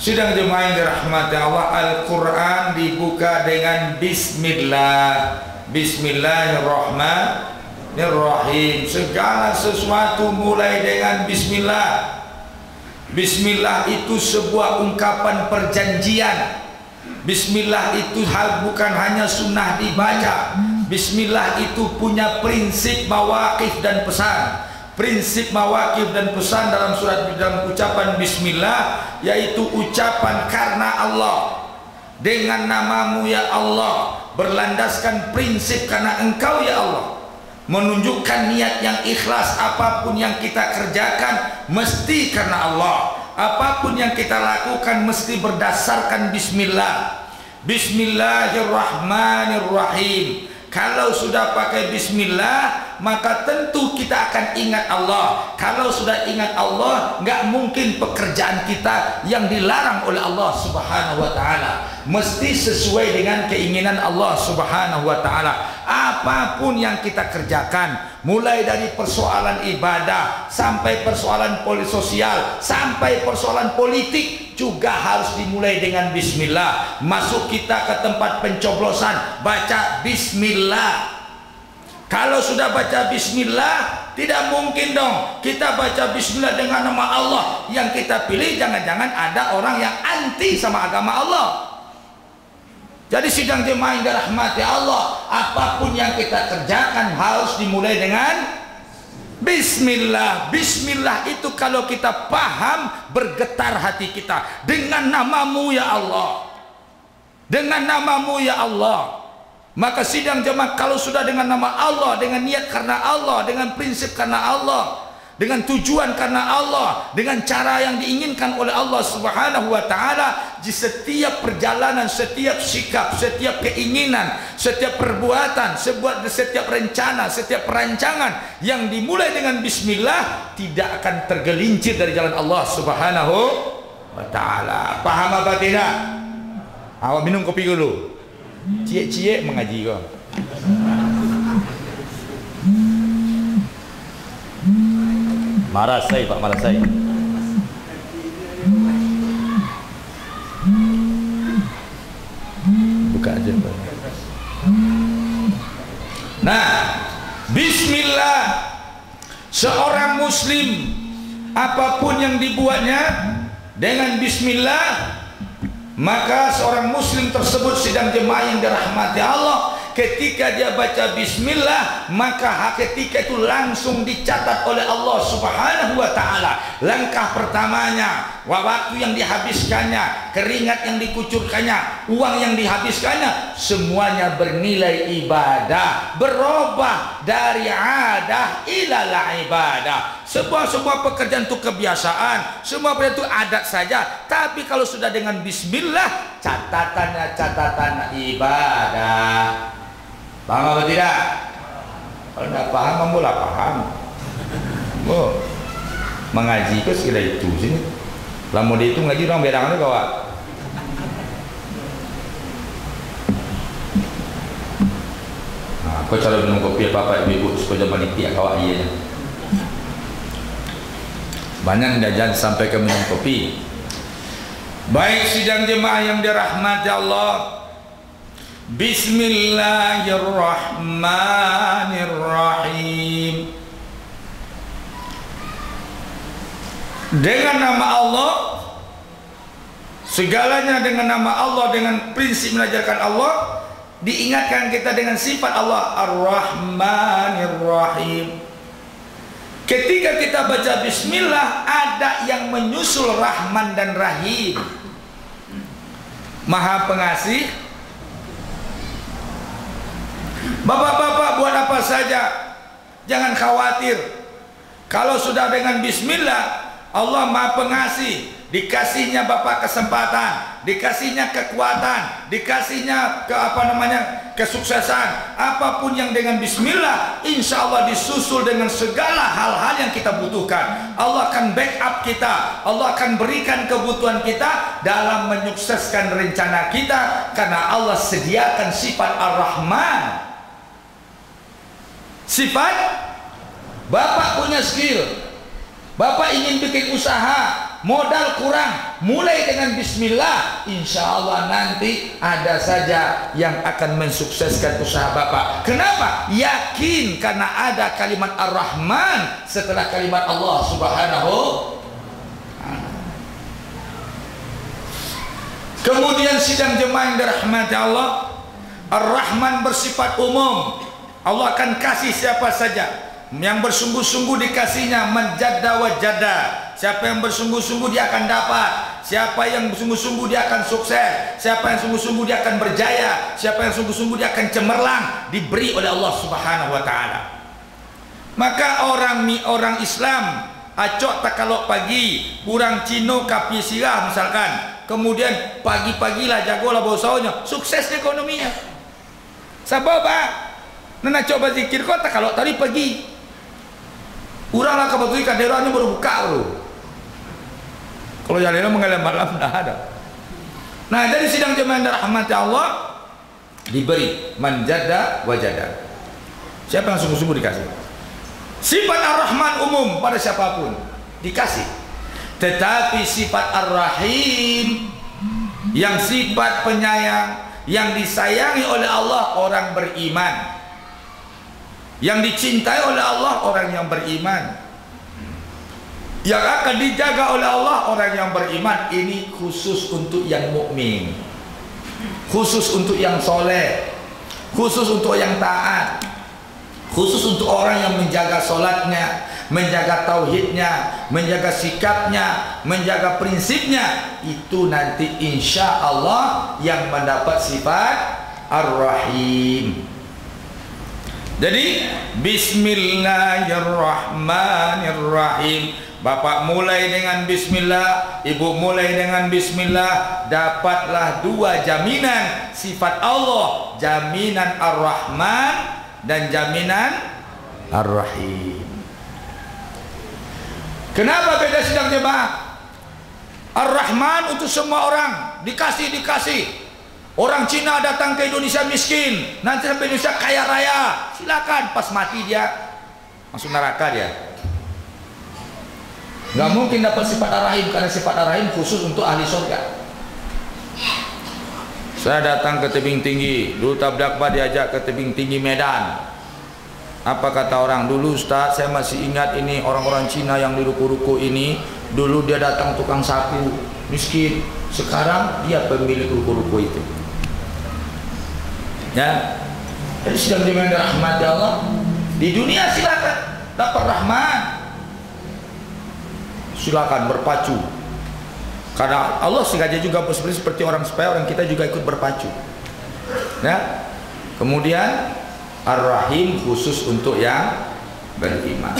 Sidang jemaah yang dirahmati Allah, Al-Quran dibuka dengan Bismillah. Bismillahirrahmanirrahim. Segala sesuatu mulai dengan Bismillah. Bismillah itu sebuah ungkapan perjanjian. Bismillah itu bukan hanya sunnah dibaca. Bismillah itu punya prinsip mawaqif dan pesan. Prinsip mawaqif dan pesan dalam ucapan Bismillah, yaitu ucapan karena Allah, dengan namamu ya Allah, berlandaskan prinsip karena engkau ya Allah, menunjukkan niat yang ikhlas. Apapun yang kita kerjakan mesti karena Allah, apapun yang kita lakukan mesti berdasarkan Bismillah. Bismillahirrahmanirrahim. Kalau sudah pakai Bismillah, maka tentu kita akan ingat Allah. Kalau sudah ingat Allah, nggak mungkin pekerjaan kita yang dilarang oleh Allah Subhanahu wa Ta'ala, mesti sesuai dengan keinginan Allah Subhanahu wa Ta'ala. Apapun yang kita kerjakan, mulai dari persoalan ibadah sampai persoalan sosial sampai persoalan politik, juga harus dimulai dengan Bismillah. Masuk kita ke tempat pencoblosan, baca Bismillah. Kalau sudah baca Bismillah, tidak mungkin dong kita baca Bismillah dengan nama Allah. Yang kita pilih jangan-jangan ada orang yang anti sama agama Allah. Jadi sidang jemaah yang dirahmati Allah, apapun yang kita kerjakan harus dimulai dengan Bismillah. Bismillah itu kalau kita paham, bergetar hati kita. Dengan namamu ya Allah, dengan namamu ya Allah. Maka sidang jemaah, kalau sudah dengan nama Allah, dengan niat karena Allah, dengan prinsip karena Allah, dengan tujuan karena Allah, dengan cara yang diinginkan oleh Allah Subhanahu wa Ta'ala, di setiap perjalanan, setiap sikap, setiap keinginan, setiap perbuatan, setiap rencana, setiap perancangan yang dimulai dengan Bismillah tidak akan tergelincir dari jalan Allah Subhanahu wa Ta'ala. Paham apa tidak? Awak minum kopi dulu. Cie-cie mengaji kau. Marah saya Pak, marah saya. Buka aja Pak. Nah, Bismillah, seorang muslim apapun yang dibuatnya dengan Bismillah, maka seorang muslim tersebut, sidang jemaah yang dirahmati Allah, ketika dia baca Bismillah, maka ketika itu langsung dicatat oleh Allah Subhanahu wa Ta'ala. Langkah pertamanya, waktu yang dihabiskannya, keringat yang dikucurkannya, uang yang dihabiskannya, semuanya bernilai ibadah, berubah dari adah ilal ibadah. Sebuah pekerjaan itu kebiasaan, semua pekerjaan itu adat saja. Tapi kalau sudah dengan Bismillah, catatannya catatan ibadah. Paham apa tidak? Kalau tidak paham, kamu lah paham. Oh, mengaji itu segala itu sini. Lama dia itu ngaji orang berangan itu kawan. Nah, kau cara minum kopi apa ibu supaya panitia kawan iya. Banyak jajan sampai ke minum kopi. Baik sidang jemaah yang dirahmati Allah, Bismillahirrahmanirrahim. Dengan nama Allah, segalanya dengan nama Allah, dengan prinsip mengajarkan Allah, diingatkan kita dengan sifat Allah Ar-Rahmanir-Rahim. Ketika kita baca Bismillah, ada yang menyusul Rahman dan Rahim, Maha Pengasih. Bapak-bapak buat apa saja, jangan khawatir. Kalau sudah dengan Bismillah, Allah Maha Pengasih. Dikasihnya bapak kesempatan, dikasihnya kekuatan, dikasihnya kesuksesan. Apapun yang dengan Bismillah, insya Allah disusul dengan segala hal-hal yang kita butuhkan. Allah akan backup kita, Allah akan berikan kebutuhan kita dalam menyukseskan rencana kita, karena Allah sediakan sifat Ar-Rahman. Sifat, bapak punya skill, bapak ingin bikin usaha, modal kurang, mulai dengan bismillah, insya Allah nanti ada saja yang akan mensukseskan usaha Bapak. Kenapa? Yakin karena ada kalimat Ar-Rahman setelah kalimat Allah Subhanahu. Kemudian sidang jemaah yang dirahmati Allah, Ar-Rahman bersifat umum. Allah akan kasih siapa saja. Yang bersungguh-sungguh dikasihnya, menjada wajada. Siapa yang bersungguh-sungguh dia akan dapat. Siapa yang bersungguh-sungguh dia akan sukses. Siapa yang sungguh-sungguh dia akan berjaya. Siapa yang sungguh-sungguh dia akan cemerlang, diberi oleh Allah Subhanahu wa taala. Maka orang Islam acok tak kalau pagi, kurang cino kapi sirah misalkan. Kemudian pagi-pagilah jagolah bosaunya, sukses ekonominya. Sebab nana coba zikir kau tak kalau tadi pagi. Uranglah kebetulan kaderanya baru buka loh. Kalau jalan mengalir malam dah ada. Nah, dari sidang jemaah yang dirahmati Allah diberi manjada wajada. Siapa yang sungguh-sungguh dikasih. Sifat Ar-Rahman umum pada siapapun dikasih. Tetapi sifat Ar-Rahim yang sifat penyayang, yang disayangi oleh Allah orang beriman, yang dicintai oleh Allah orang yang beriman, yang akan dijaga oleh Allah orang yang beriman. Ini khusus untuk yang mukmin, khusus untuk yang soleh, khusus untuk yang taat, khusus untuk orang yang menjaga solatnya, menjaga tauhidnya, menjaga sikapnya, menjaga prinsipnya. Itu nanti insya Allah yang mendapat sifat Ar-Rahim. Jadi bismillahirrahmanirrahim. Bapak mulai dengan bismillah, ibu mulai dengan bismillah, dapatlah dua jaminan sifat Allah, jaminan Ar-Rahman dan jaminan Ar-Rahim. Kenapa beda sidang jemaah? Ar-Rahman untuk semua orang, dikasih. Orang Cina datang ke Indonesia miskin, nanti sampai Indonesia kaya raya, silakan. Pas mati dia masuk neraka dia. Nggak mungkin dapat sifat Ar-Rahim, karena sifat Ar-Rahim khusus untuk ahli surga. Saya datang ke tebing tinggi, dulu tabligh diajak ke tebing tinggi Medan. Apa kata orang dulu, Ustaz, saya masih ingat ini orang-orang Cina yang di ruko-ruko ini. Dulu dia datang tukang sapu, miskin. Sekarang dia pemilik ruko-ruko itu. Ya, jadi sedang dimana rahmat Allah di dunia, silakan dapat rahmat, silakan berpacu. Karena Allah sengaja juga seperti orang, supaya orang kita juga ikut berpacu. Ya, kemudian Ar-Rahim khusus untuk yang beriman.